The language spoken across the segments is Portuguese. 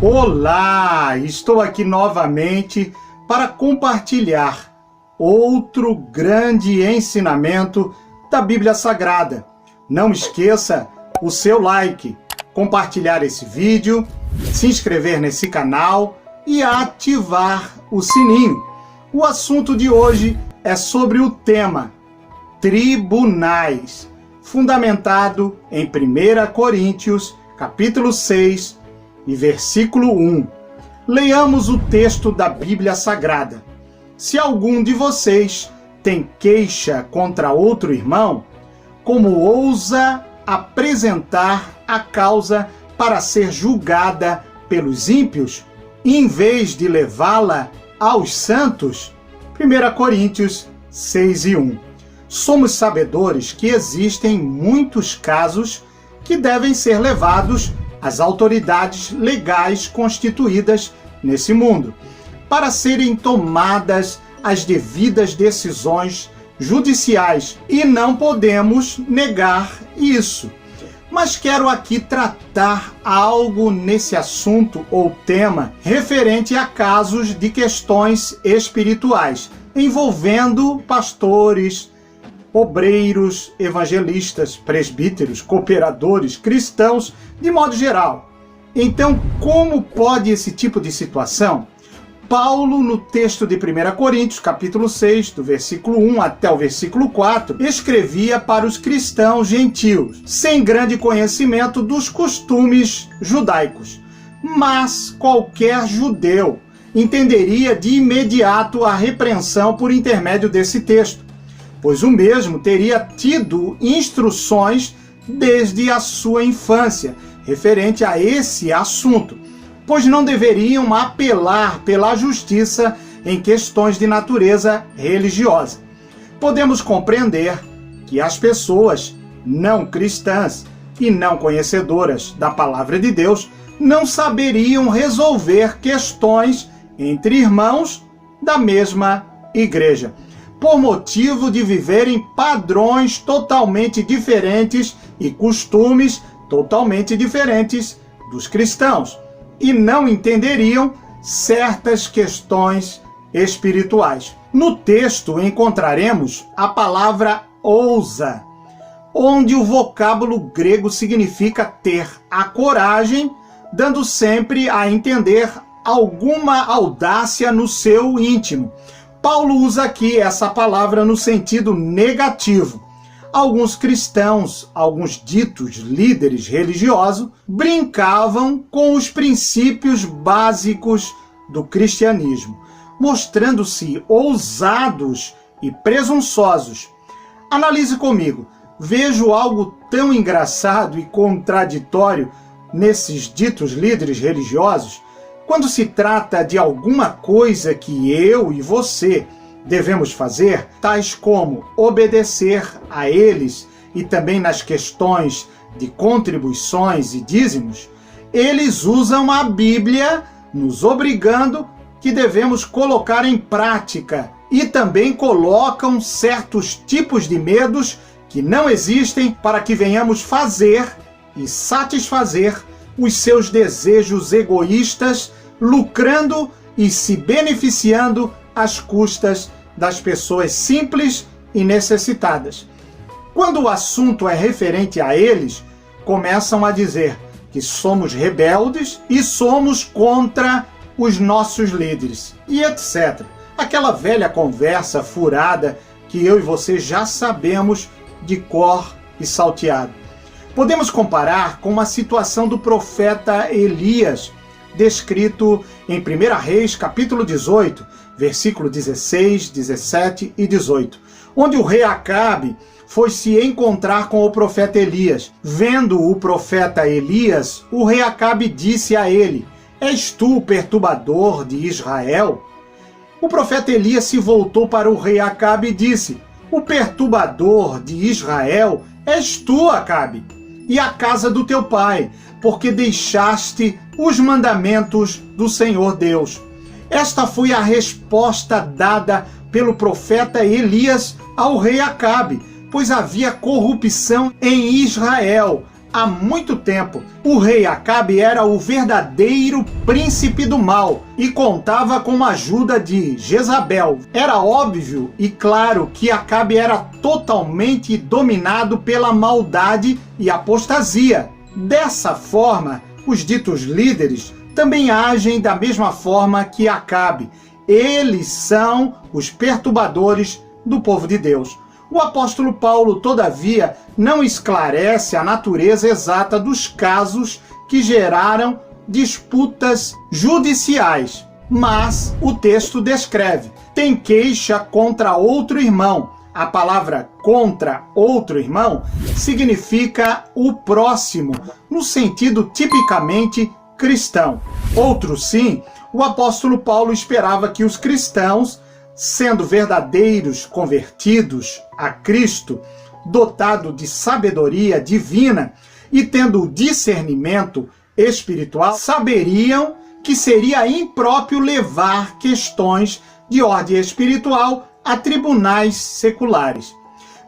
Olá, estou aqui novamente para compartilhar outro grande ensinamento da Bíblia Sagrada. Não esqueça o seu like, compartilhar esse vídeo, se inscrever nesse canal e ativar o sininho. O assunto de hoje é sobre o tema tribunais, fundamentado em 1 Coríntios, capítulo 6, e versículo 1. Leiamos o texto da Bíblia Sagrada. Se algum de vocês tem queixa contra outro irmão, como ousa apresentar a causa para ser julgada pelos ímpios, em vez de levá-la aos santos? 1 Coríntios 6 e 1. Somos sabedores que existem muitos casos que devem ser levados às autoridades legais constituídas nesse mundo, para serem tomadas as devidas decisões judiciais, e não podemos negar isso. Mas quero aqui tratar algo nesse assunto ou tema referente a casos de questões espirituais, envolvendo pastores, obreiros, evangelistas, presbíteros, cooperadores, cristãos, de modo geral. Então, como pode esse tipo de situação? Paulo, no texto de 1 Coríntios, capítulo 6, do versículo 1 até o versículo 4, escrevia para os cristãos gentios, sem grande conhecimento dos costumes judaicos. Mas qualquer judeu entenderia de imediato a repreensão por intermédio desse texto, pois o mesmo teria tido instruções desde a sua infância referente a esse assunto, pois não deveriam apelar pela justiça em questões de natureza religiosa. Podemos compreender que as pessoas não cristãs e não conhecedoras da palavra de Deus não saberiam resolver questões entre irmãos da mesma igreja, por motivo de viverem padrões totalmente diferentes e costumes totalmente diferentes dos cristãos, e não entenderiam certas questões espirituais. No texto encontraremos a palavra ousa, onde o vocábulo grego significa ter a coragem, dando sempre a entender alguma audácia no seu íntimo. Paulo usa aqui essa palavra no sentido negativo. Alguns cristãos, alguns ditos líderes religiosos, brincavam com os princípios básicos do cristianismo, mostrando-se ousados e presunçosos. Analise comigo. Vejo algo tão engraçado e contraditório nesses ditos líderes religiosos. Quando se trata de alguma coisa que eu e você devemos fazer, tais como obedecer a eles, e também nas questões de contribuições e dízimos, eles usam a Bíblia nos obrigando que devemos colocar em prática, e também colocam certos tipos de medos que não existem para que venhamos fazer e satisfazer os seus desejos egoístas, lucrando e se beneficiando às custas das pessoas simples e necessitadas. Quando o assunto é referente a eles, começam a dizer que somos rebeldes e somos contra os nossos líderes, e etc. Aquela velha conversa furada que eu e você já sabemos de cor e salteado. Podemos comparar com a situação do profeta Elias, descrito em 1 Reis, capítulo 18, versículo 16, 17 e 18, onde o rei Acabe foi se encontrar com o profeta Elias. Vendo o profeta Elias, o rei Acabe disse a ele: "És tu o perturbador de Israel?" O profeta Elias se voltou para o rei Acabe e disse: "O perturbador de Israel és tu, Acabe, e a casa do teu pai, porque deixaste os mandamentos do Senhor Deus." Esta foi a resposta dada pelo profeta Elias ao rei Acabe, pois havia corrupção em Israel, há muito tempo. O rei Acabe era o verdadeiro príncipe do mal e contava com a ajuda de Jezabel. Era óbvio e claro que Acabe era totalmente dominado pela maldade e apostasia. Dessa forma, os ditos líderes também agem da mesma forma que Acabe. Eles são os perturbadores do povo de Deus. O apóstolo Paulo, todavia, não esclarece a natureza exata dos casos que geraram disputas judiciais, mas o texto descreve: tem queixa contra outro irmão. A palavra contra outro irmão significa o próximo, no sentido tipicamente cristão. Outro sim, o apóstolo Paulo esperava que os cristãos, sendo verdadeiros convertidos a Cristo, dotado de sabedoria divina e tendo o discernimento espiritual, saberiam que seria impróprio levar questões de ordem espiritual a tribunais seculares.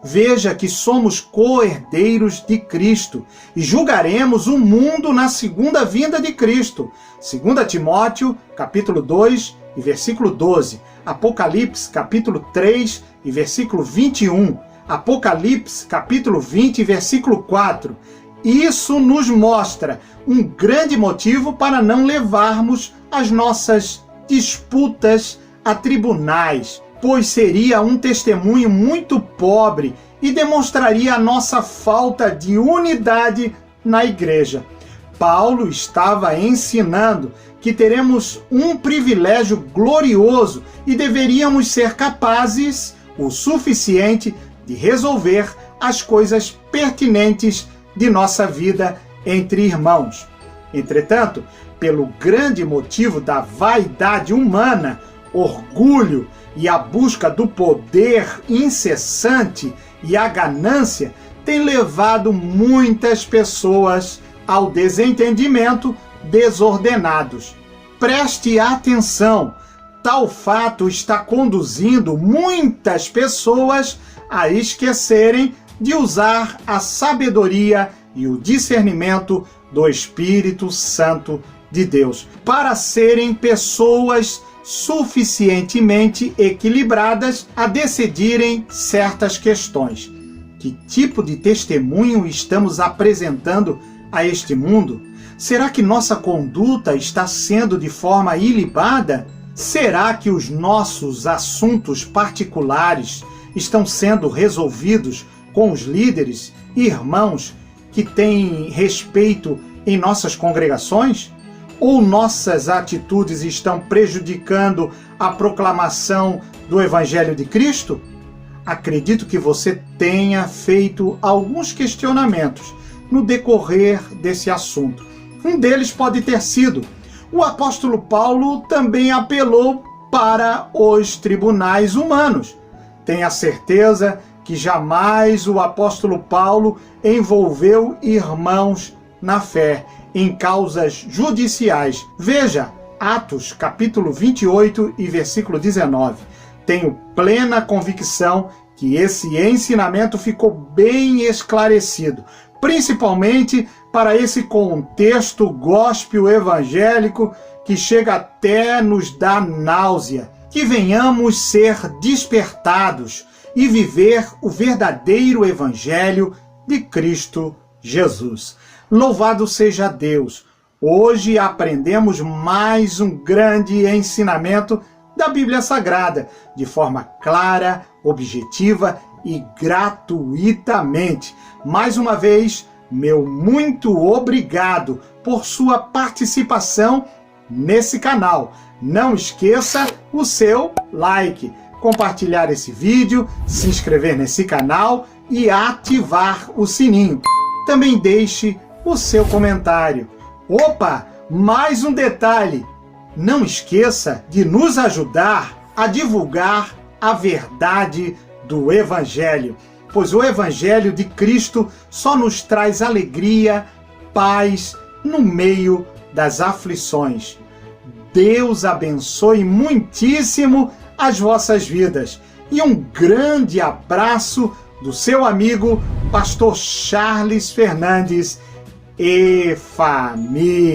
Veja que somos co-herdeiros de Cristo e julgaremos o mundo na segunda vinda de Cristo. 2 Timóteo, capítulo 2 e versículo 12. Apocalipse, capítulo 3 e versículo 21. Apocalipse, capítulo 20 e versículo 4. Isso nos mostra um grande motivo para não levarmos as nossas disputas a tribunais, pois seria um testemunho muito pobre e demonstraria a nossa falta de unidade na igreja. Paulo estava ensinando que teremos um privilégio glorioso e deveríamos ser capazes o suficiente de resolver as coisas pertinentes de nossa vida entre irmãos. Entretanto, pelo grande motivo da vaidade humana, orgulho e a busca do poder incessante e a ganância, tem levado muitas pessoas ao desentendimento, desordenados. Preste atenção, tal fato está conduzindo muitas pessoas a esquecerem de usar a sabedoria e o discernimento do Espírito Santo de Deus para serem pessoas suficientemente equilibradas a decidirem certas questões. Que tipo de testemunho estamos apresentando a este mundo? Será que nossa conduta está sendo de forma ilibada? Será que os nossos assuntos particulares estão sendo resolvidos com os líderes e irmãos que têm respeito em nossas congregações? Ou nossas atitudes estão prejudicando a proclamação do Evangelho de Cristo? Acredito que você tenha feito alguns questionamentos no decorrer desse assunto. Um deles pode ter sido: o apóstolo Paulo também apelou para os tribunais humanos. Tenha certeza que jamais o apóstolo Paulo envolveu irmãos na fé em causas judiciais. Veja Atos, capítulo 28 e versículo 19. Tenho plena convicção que esse ensinamento ficou bem esclarecido, principalmente para esse contexto gospel evangélico que chega até nos dar náusea. Que venhamos ser despertados e viver o verdadeiro evangelho de Cristo Jesus. Louvado seja Deus! Hoje aprendemos mais um grande ensinamento da Bíblia Sagrada, de forma clara, objetiva e gratuitamente. Mais uma vez, meu muito obrigado por sua participação nesse canal. Não esqueça o seu like, compartilhar esse vídeo, se inscrever nesse canal e ativar o sininho. Também deixe o seu comentário. Opa, mais um detalhe! Não esqueça de nos ajudar a divulgar a verdade do Evangelho, pois o Evangelho de Cristo só nos traz alegria, paz no meio das aflições. Deus abençoe muitíssimo as vossas vidas. E um grande abraço do seu amigo, Pastor Charles Fernandes, e família.